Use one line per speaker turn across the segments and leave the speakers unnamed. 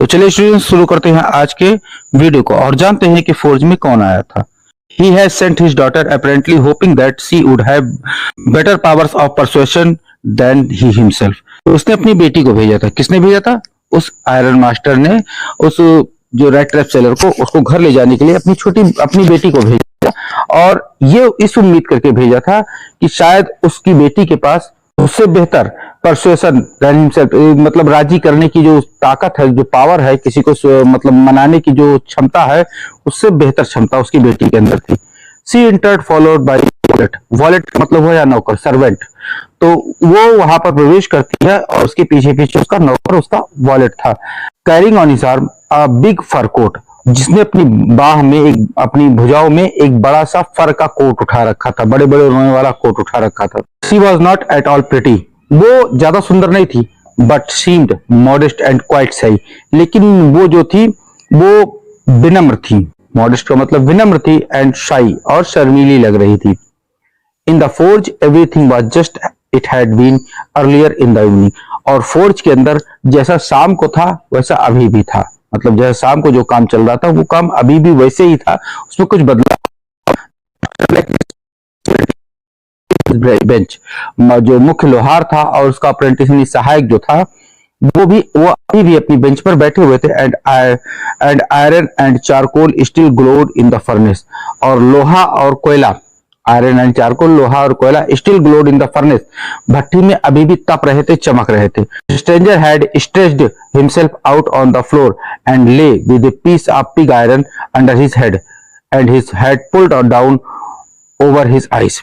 चलिए स्टूडेंट्स शुरू करते हैं आज के वीडियो को और जानते हैं कि फौज में कौन आया था। He has sent his daughter apparently hoping that she would have better powers of persuasion than he himself. तो उसने अपनी बेटी को भेजा था। किसने भेजा था? उस आयरन मास्टर ने उस जो रेड ट्रैप सेलर को उसको घर ले जाने के लिए अपनी बेटी को भेजा और ये इस उम्मीद करके भेजा था कि शायद उसकी बेटी के पास उससे बेहतर परसुएशन मतलब राजी करने की जो ताकत है, जो पावर है, किसी को मतलब मनाने की जो क्षमता है, उससे बेहतर क्षमता उसकी बेटी के अंदर थी। She entered followed by wallet. Wallet मतलब हो या नौकर, सर्वेंट। तो वो वहां पर प्रवेश करती है और उसके पीछे पीछे उसका नौकर, उसका वॉलेट था। Carrying on his arm a big fur coat, जिसने अपनी बाह में अपनी भुजाओं में एक बड़ा सा फर का कोट उठा रखा था, बड़े बड़े रोने वाला कोट उठा रखा था। She was not at all pretty, वो ज्यादा सुंदर नहीं थी, but seemed modest and quite सही, लेकिन वो जो थी वो विनम्र थी। मॉडेस्ट का मतलब विनम्र थी, एंड शाई और शर्मीली लग रही थी। In the forge everything was just it had been earlier in the evening, और फोर्ज के अंदर जैसा शाम को था वैसा अभी भी था। मतलब जैसा शाम को जो काम चल रहा था वो काम अभी भी वैसे ही था, उसमें कुछ बदलाव। बेंच जो मुख्य लोहार था और उसका अप्रेंटिस सहायक जो था वो अभी भी अपनी बेंच पर बैठे हुए थे। And iron and charcoal still glowed in the furnace, और लोहा और कोयला, आयरन एंड चारकोल, लोहा और कोयला, still glowed in the furnace, भट्टी में अभी भी तप रहे थे, चमक रहे थे। Stranger had stretched himself out on the floor and lay with a piece of pig iron under his head and his head pulled down over his eyes.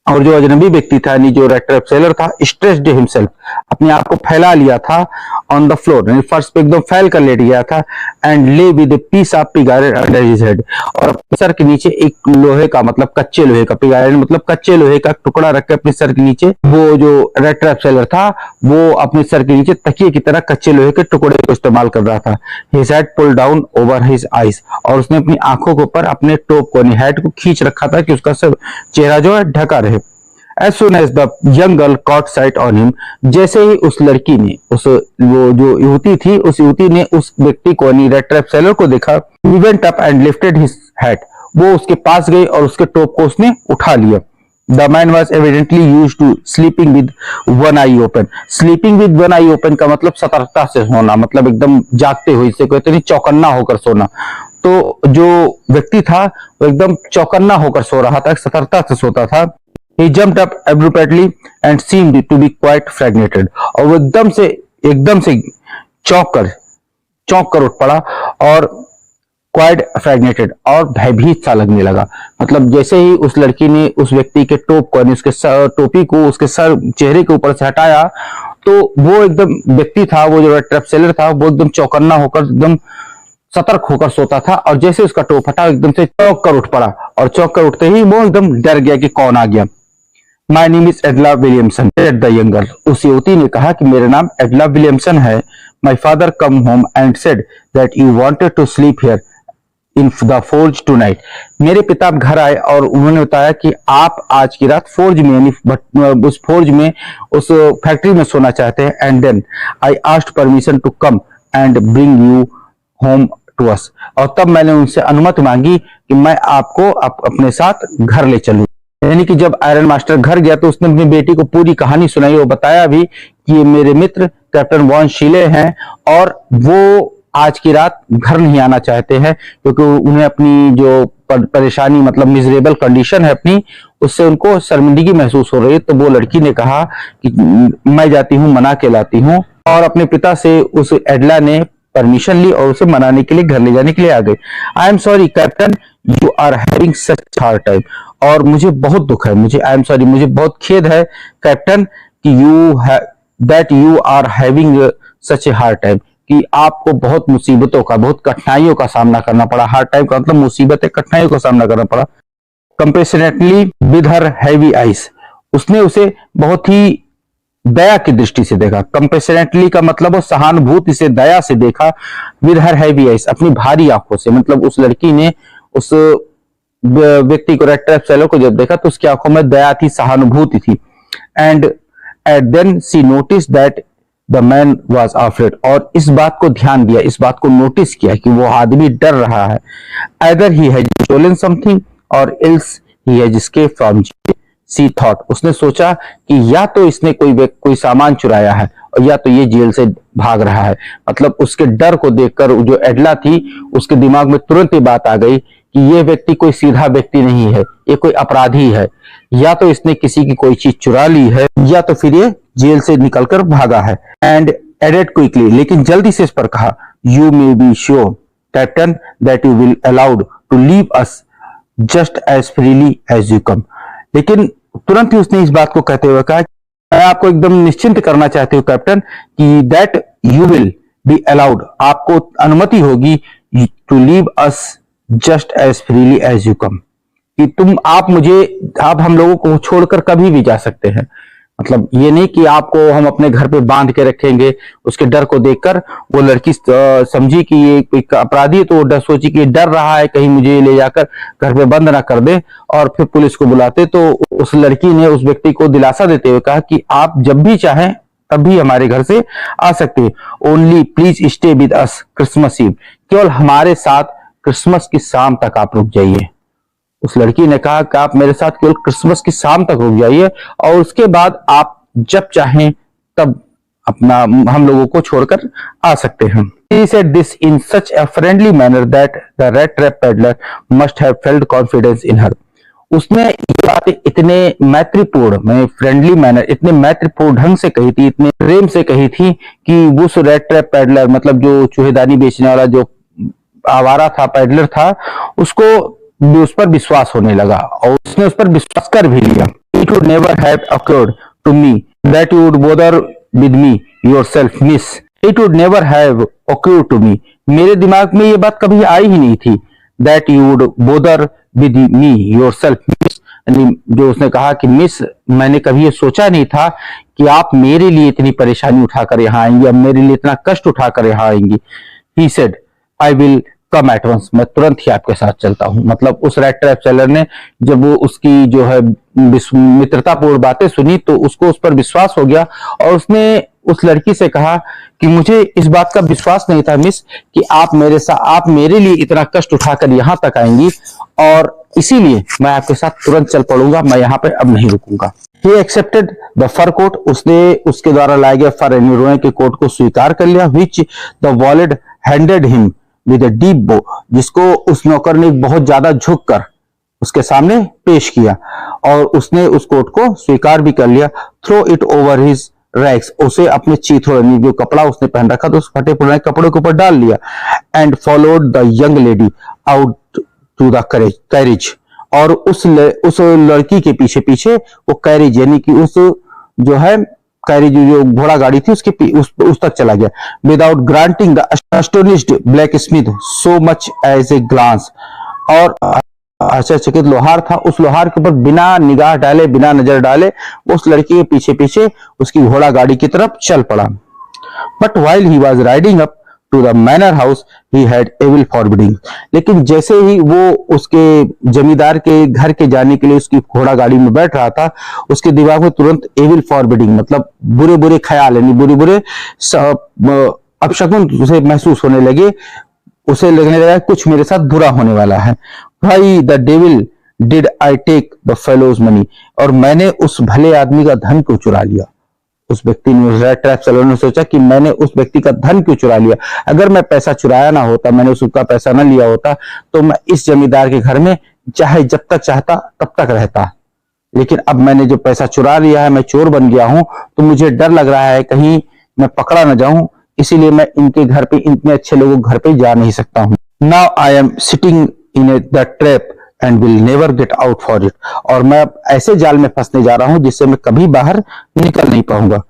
और जो अजनबी व्यक्ति था, यानी जो रेड ट्रैप सेलर था, स्ट्रेच्ड हिमसेल्फ, अपने आप को फैला लिया था, ऑन द फ्लोर, यानी फर्श पे एकदम फैल कर लेट गया था, and lay with a piece of pig iron under his head, और अपने सर के नीचे एक लोहे का मतलब कच्चे लोहे का, पिग आयरन मतलब कच्चे लोहे का टुकड़ा रख के अपने सर के नीचे, वो जो रेड ट्रैप सेलर था वो अपने सर के नीचे तकिए की तरह कच्चे लोहे के टुकड़े को इस्तेमाल कर रहा था। His head pulled down over his eyes, और उसने अपनी आंखों के ऊपर अपने टोप को, हेड को खींच रखा था कि उसका सब चेहरा जो है ढका रहे। As soon as the young girl caught sight on him, जैसे ही उस लड़की ने वो जो युवती थी, उस युवती ने उस व्यक्ति को, रेड ट्रैप सेलर को देखा, he went up and lifted his hat, वो उसके पास गई और उसके टोप को उसने उठा लिया। The man was evidently used to sleeping with one eye open. Sleeping with one eye open का मतलब सतर्कता से सोना, मतलब एकदम जागते हुए, इसे कहते हैं चौकन्ना होकर सोना। तो जो व्यक्ति था वो एकदम चौकन्ना होकर सो रहा था, सतर्कता से सोता था। He jumped up abruptly and seemed to be quite fragmented, और वो एकदम से चौंक कर उठ पड़ा और quite fragmented, और भयभीत सा लगने लगा। मतलब जैसे ही उस लड़की ने उस व्यक्ति के टोप को, उसके टोपी को उसके चेहरे के ऊपर से हटाया, तो वो एकदम व्यक्ति था, वो जो ट्रैप सेलर था, वो एकदम चौकन्ना होकर, एकदम सतर्क होकर सोता था, और जैसे उसका टोप हटा एकदम से चौंक कर उठ पड़ा, और चौंक कर उठते ही वो एकदम डर गया कि कौन आ गया। My name is एडला Williamson, said the young girl. उस युवती ने कहा कि मेरा नाम एडला विलियमसन है। My father come home and said that you wanted to sleep here in the forge tonight. मेरे पिता घर आए और उन्होंने बताया कि आप आज की रात फोर्ज में, यानी उस फोर्ज में, उस फैक्ट्री में सोना चाहते हैं। And then I asked permission to come and bring you home to us. और तब मैंने उनसे अनुमति मांगी कि मैं आपको अपने साथ घर ले चलूं। यानी कि जब आयरन मास्टर घर गया तो उसने अपनी बेटी को पूरी कहानी सुनाई और बताया भी कि ये मेरे मित्र कैप्टन वॉन शीले हैं, और वो आज की रात घर नहीं आना चाहते हैं क्योंकि उन्हें अपनी जो परेशानी, मतलब मिजरेबल कंडीशन है अपनी, उससे उनको शर्मिंदगी महसूस हो रही है। तो वो लड़की ने कहा कि मैं जाती हूँ, मना के लाती हूँ, और अपने पिता से उस एडला ने परमिशन ली और उसे मनाने के लिए घर ले जाने के लिए आ गई। I am sorry captain, you are having such hard time, और मुझे बहुत दुख है, आई एम सॉरी, मुझे बहुत खेद है कैप्टन कि you are having such a hard time, कि आपको बहुत मुसीबतों का, बहुत कठिनाइयों का सामना करना पड़ा। हार्ड टाइम का मतलब मुसीबत है, कठिनाइयों का सामना करना पड़ा। कंपेशनेटली विद हर हैवी आइज, उसने उसे बहुत ही दया की दृष्टि से देखा। कंपेशनेटली का मतलब वो सहानुभूति से, दया से देखा। विद हर हैवी आइज, अपनी भारी आंखों से, मतलब उस लड़की ने उस व्यक्ति को, रेड ट्रैप सेलर को जब देखा तो उसकी आंखों में दया थी, सहानुभूति थी। And then she notice that the man was afraid, और इस बात को ध्यान दिया, इस बात को नोटिस किया कि वो आदमी डर रहा है। either he had stolen something or else he had escaped from jail, she thought, उसने सोचा कि या तो इसने कोई सामान चुराया है और या तो ये जेल से भाग रहा है। मतलब उसके डर को देखकर जो एडला थी उसके दिमाग में तुरंत ही बात आ गई कि ये व्यक्ति कोई सीधा व्यक्ति नहीं है, ये कोई अपराधी है, या तो इसने किसी की कोई चीज चुरा ली है या तो फिर ये जेल से निकलकर भागा है। एंड एडेड क्विकली, लेकिन जल्दी से इस पर कहा, you may be sure captain that you will allowed to leave us just as freely as you come. लेकिन तुरंत ही उसने इस बात को कहते हुए कहा, मैं आपको एकदम निश्चिंत करना चाहती हूँ कैप्टन कि that you will be allowed, आपको अनुमति होगी to leave us just as freely as you come, कि आप हम लोगों को छोड़कर कभी भी जा सकते हैं। मतलब ये नहीं कि आपको हम अपने घर पे बांध के रखेंगे। उसके डर को देखकर वो लड़की समझी कि ये कोई अपराधी है, तो वो डर सोची कि डर रहा है कहीं मुझे ले जाकर घर पे बंद ना कर दे और फिर पुलिस को बुलाते। तो उस लड़की ने उस व्यक्ति को दिलासा देते हुए कहा कि आप जब भी चाहें तब भी हमारे घर से आ सकते हैं। Only please stay with us Christmas eve, केवल हमारे साथ क्रिसमस की शाम तक आप रुक जाइए। उस लड़की ने कहा कि आप मेरे साथ केवल क्रिसमस की शाम तक रुक जाइए और उसके बाद आप जब चाहें तब अपना हम लोगों को छोड़कर आ सकते हैं। He said this in such a friendly manner that the rat trap peddler must have felt confidence in her. उसने ये बातें इतने मैत्रीपूर्ण फ्रेंडली मैनर, इतने मैत्रीपूर्ण ढंग से कही थी, इतने प्रेम से कही थी कि उस रेड ट्रैप पैडलर, मतलब जो चूहेदानी बेचने वाला जो आवारा था, पैडलर था, उसको उस पर विश्वास होने लगा और उसने उस पर विश्वास कर भी लिया। It would never have occurred to me that you would bother with me yourself, miss. It would never have occurred to me. मेरे दिमाग में ये बात कभी आई ही नहीं थी। That you would bother with me yourself, miss. जो उसने कहा कि मिस, मैंने कभी ये सोचा नहीं था कि आप मेरे लिए इतनी परेशानी उठाकर यहाँ आएंगी, अब मेरे लिए इतना कष्ट उठाकर यहाँ आएंगी। He said, I will come at once, मैं तुरंत ही आपके साथ चलता हूं। मतलब उस रेड ट्रैप सेलर ने जब वो उसकी जो है मित्रतापूर्ण बातें सुनी तो उसको उस पर विश्वास हो गया और उसने उस लड़की से कहा कि मुझे इस बात का विश्वास नहीं था मिस कि आप मेरे लिए इतना कष्ट उठाकर यहाँ तक आएंगी और इसीलिए मैं आपके साथ तुरंत चल पड़ूंगा, मैं यहाँ पे अब नहीं रुकूंगा। He accepted the fur coat, उसने उसके द्वारा लाए गए फर यानी रोए के कोट को स्वीकार कर लिया। Which the valet handed him with a deep bow, जिसको उस नौकर ने बहुत ज्यादा झुककर उसके सामने पेश किया और उसने उस कोट को स्वीकार भी कर लिया। Throw it over his rags, उसे अपने चीथड़ों यानी जो कपड़ा उसने पहन रखा था उस फटे पुराने कपड़े के ऊपर डाल लिया। And followed the young lady out to the carriage, और उस लड़की के पीछे पीछे वो कैरिज यानी कि उस जो है कैरिज जो घोड़ा गाड़ी थी उसके उस तक चला गया। Without granting the astonished blacksmith so much as a glance, और आश्चर्यचकित लोहार था, उस लोहार के ऊपर बिना निगाह डाले, बिना नजर डाले उस लड़की के पीछे पीछे उसकी घोड़ा गाड़ी की तरफ चल पड़ा। But while he was riding up to the manor house he had evil foreboding, लेकिन जैसे ही वो उसके जमींदार के घर के जाने के लिए उसकी घोड़ा गाड़ी में बैठ रहा था उसके दिमाग में तुरंत एविल फॉरबिडिंग मतलब बुरे बुरे ख्याल यानी बुरे बुरे अपशकुन उसे महसूस होने लगे। उसे लगने लगा कुछ मेरे साथ बुरा होने वाला है। भाई the devil did I take the fellow's money, और मैंने उस भले आदमी का धन क्यों चुरा लिया। उस व्यक्ति ने, रेड ट्रैप सेलर ने सोचा कि मैंने उस व्यक्ति का धन क्यों चुरा लिया। अगर मैं पैसा चुराया ना होता, मैंने उसका पैसा ना लिया होता तो मैं इस जमींदार के घर में चाहे जब तक चाहता तब तक रहता, लेकिन अब मैंने जो पैसा चुरा लिया है, मैं चोर बन गया हूं, तो मुझे डर लग रहा है कहीं मैं पकड़ा ना जाऊं, इसीलिए मैं इनके घर पे, इतने अच्छे लोगों के घर पे जा नहीं सकता हूं। Now I am sitting in the trap and will never get out for it, और मैं ऐसे जाल में फंसने जा रहा हूं जिससे मैं कभी बाहर निकल नहीं पाऊंगा।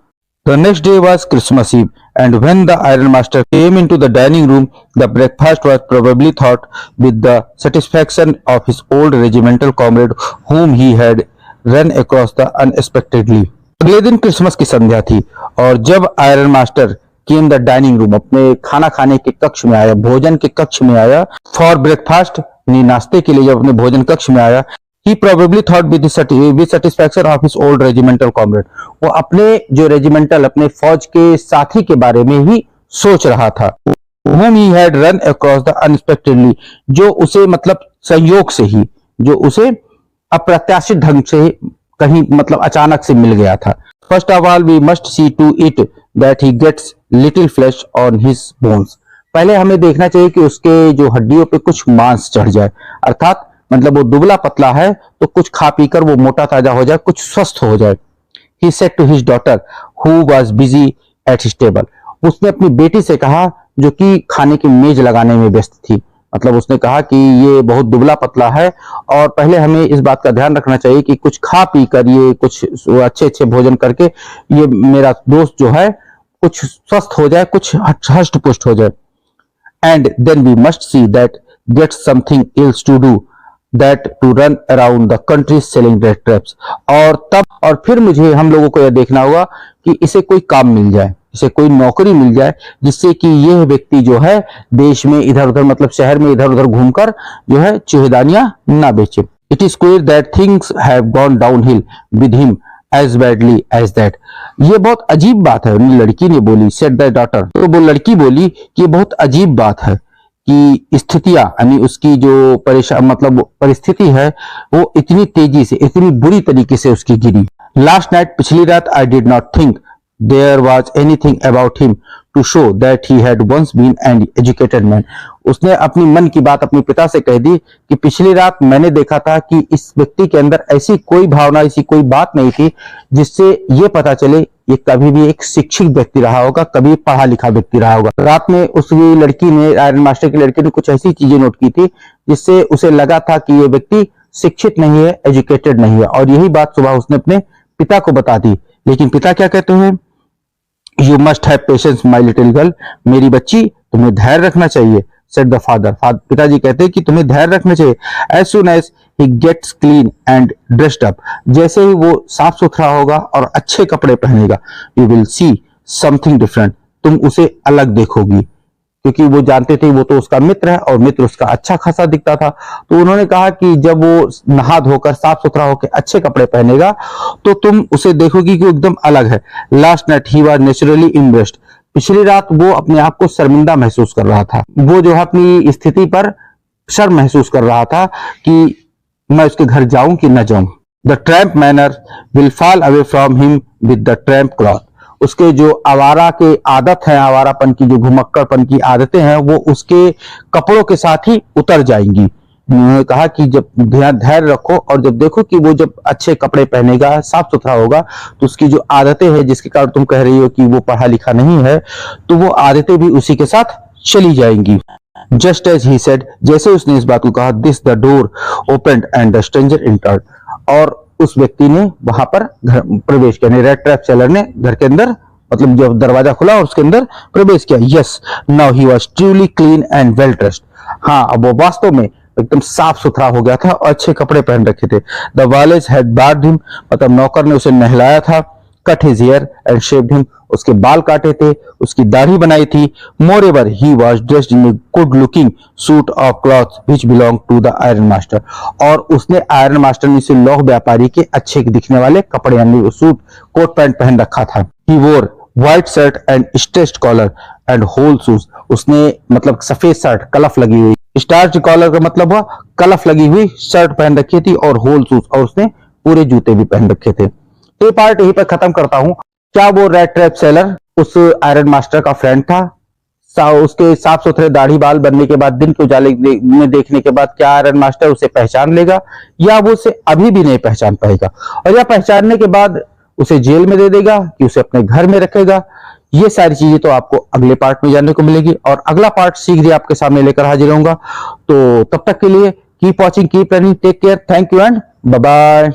The next day was Christmas Eve, and when the iron master came into the dining room, the breakfast was probably thought with the satisfaction of his old regimental comrade whom he had run across the unexpectedly. अगले दिन Christmas की संध्या थी और जब iron master came the dining room, अपने खाना खाने के कक्ष में आया, भोजन के कक्ष में आया, फॉर ब्रेकफास्ट यानी नाश्ते के लिए जब अपने भोजन कक्ष में आया, He probably thought with satisfaction of his old regimental comrade. वो अपने जो रेजिमेंटल अपने फौज के साथी के बारे में ही सोच रहा था, whom he had run across the unexpectedly, जो उसे मतलब संयोग से ही, जो उसे अप्रत्याशित ढंग से कहीं मतलब अचानक से मिल गया था. First of all, we must see to it that he gets little flesh on his bones. पहले हमें देखना चाहिए कि उसके जो हड्डियों पे कुछ मांस चढ़ जाए, अर्थात मतलब वो दुबला पतला है तो कुछ खा पीकर वो मोटा ताजा हो जाए, कुछ स्वस्थ हो जाए. He said to his daughter who was busy at his table. उसने अपनी बेटी से कहा जो कि खाने की मेज लगाने में व्यस्त थी. मतलब उसने कहा कि ये बहुत दुबला पतला है और पहले हमें इस बात का ध्यान रखना चाहिए कि कुछ खा पी कर ये कुछ अच्छे अच्छे भोजन करके ये मेरा दोस्त जो है कुछ स्वस्थ हो जाए, कुछ हष्ट पुष्ट हो जाए. And then we must see that get something else to do, that to run around the country selling rat traps. और तब और फिर मुझे हम लोगों को यह देखना होगा कि इसे कोई काम मिल जाए, इसे कोई नौकरी मिल जाए जिससे कि यह व्यक्ति जो है देश में इधर उधर मतलब शहर में इधर उधर घूमकर जो है चूहेदानियां ना बेचे. It is clear that things have gone downhill with him as badly as that. ये बहुत अजीब बात है, लड़की ने बोली, said the daughter. तो वो लड़की बोली कि बहुत अजीब बात है कि स्थितियां यानी उसकी जो परेशान मतलब परिस्थिति है वो इतनी तेजी से इतनी बुरी तरीके से उसकी गिरी. लास्ट नाइट, पिछली रात, I did not think there was anything about him to show that he had once been an educated man. उसने अपनी मन की बात अपने पिता से कह दी कि पिछली रात मैंने देखा था कि इस व्यक्ति के अंदर ऐसी कोई भावना, ऐसी कोई बात नहीं थी जिससे ये पता चले ये कभी भी एक शिक्षित व्यक्ति रहा होगा, कभी पढ़ा लिखा व्यक्ति रहा होगा. रात में उसकी लड़की ने, आयरन मास्टर की लड़की ने कुछ ऐसी चीजें नोट की थी जिससे उसे लगा था कि ये व्यक्ति शिक्षित नहीं है, एजुकेटेड नहीं है. और यही बात सुबह उसने अपने पिता को बता दी. लेकिन पिता क्या कहते हैं? You must have patience my little girl. मेरी बच्ची, तुम्हें धैर्य रखना चाहिए. Said the father. पिताजी कहते हैं कि तुम्हें धैर्य रखना चाहिए. As soon as he gets clean and dressed up, जैसे ही वो साफ सुथरा होगा और अच्छे कपड़े पहनेगा, you will see something different, तुम उसे अलग देखोगी. क्योंकि वो जानते थे वो तो उसका मित्र है और मित्र उसका अच्छा खासा दिखता था. तो उन्होंने कहा कि जब वो नहा धोकर साफ सुथरा होकर अच्छे कपड़े पहनेगा तो तुम उसे देखोगी कि वो एकदम अलग है. Last night he was naturally impressed. पिछली रात वो अपने आप को शर्मिंदा महसूस कर रहा था. वो जो है अपनी स्थिति पर शर्म महसूस कर रहा था कि मैं उसके घर जाऊं कि न जाऊं. The tramp manner will fall away from him with the tramp cloth. उसके जो आवारा के आदत है, आवारापन की जो घुमक्कड़पन की आदतें हैं वो उसके कपड़ों के साथ ही उतर जाएंगी. उन्होंने कहा कि जब धैर्य रखो और जब देखो कि वो जब अच्छे कपड़े पहनेगा, साफ सुथरा होगा, तो उसकी जो आदतें हैं जिसके कारण तुम कह रही हो कि वो पढ़ा लिखा नहीं है, तो वो आदतें भी उसी के साथ चली जाएंगी. जस्ट एज ही सेड, जैसे उसने इस बात को कहा, this the door opened and the stranger entered. और उस व्यक्ति ने वहां पर प्रवेश किया. रेड ट्रैप सेलर ने घर के अंदर मतलब जब दरवाजा खुला और उसके अंदर प्रवेश किया. Yes, now he was truly clean and well dressed. हाँ, अब वो वास्तव में एकदम साफ सुथरा हो गया था और अच्छे कपड़े पहन रखे थे. The valet had bathed him, मतलब नौकर ने उसे नहलाया था. Cut his hair and shaved him, उसके बाल काटे थे, उसकी दाढ़ी बनाई थी. Moreover he was dressed in a good looking suit of cloth which belong to the iron master. और उसने आयरन मास्टर ने से लौह व्यापारी के अच्छे दिखने वाले कपड़े यानी सूट कोट पैंट पहन रखा था. He wore white shirt and stretched collar and whole shoes. उसने मतलब सफेद शर्ट, कलफ लगी हुई, स्टार्च कॉलर का मतलब हुआ कलफ लगी हुई शर्ट पहन रखी थी और होल शूज, और उसने पूरे जूते भी पहन रखे थे. तो ये पार्ट यहीं पर खत्म करता हूं. क्या वो रेड ट्रैप सेलर उस आयरन मास्टर का फ्रेंड था? उसके साफ सुथरे दाढ़ी बाल बनने के बाद, दिन के उजाले में देखने के बाद क्या आयरन मास्टर उसे पहचान लेगा या वो उसे अभी भी नहीं पहचान पाएगा? और या पहचानने के बाद उसे जेल में दे देगा कि उसे अपने घर में रखेगा? ये सारी चीजें तो आपको अगले पार्ट में जानने को मिलेगी और अगला पार्ट शीघ्र ही आपके सामने लेकर हाजिर होऊंगा. तो तब तक के लिए keep watching, keep running, take care, thank you and bye bye.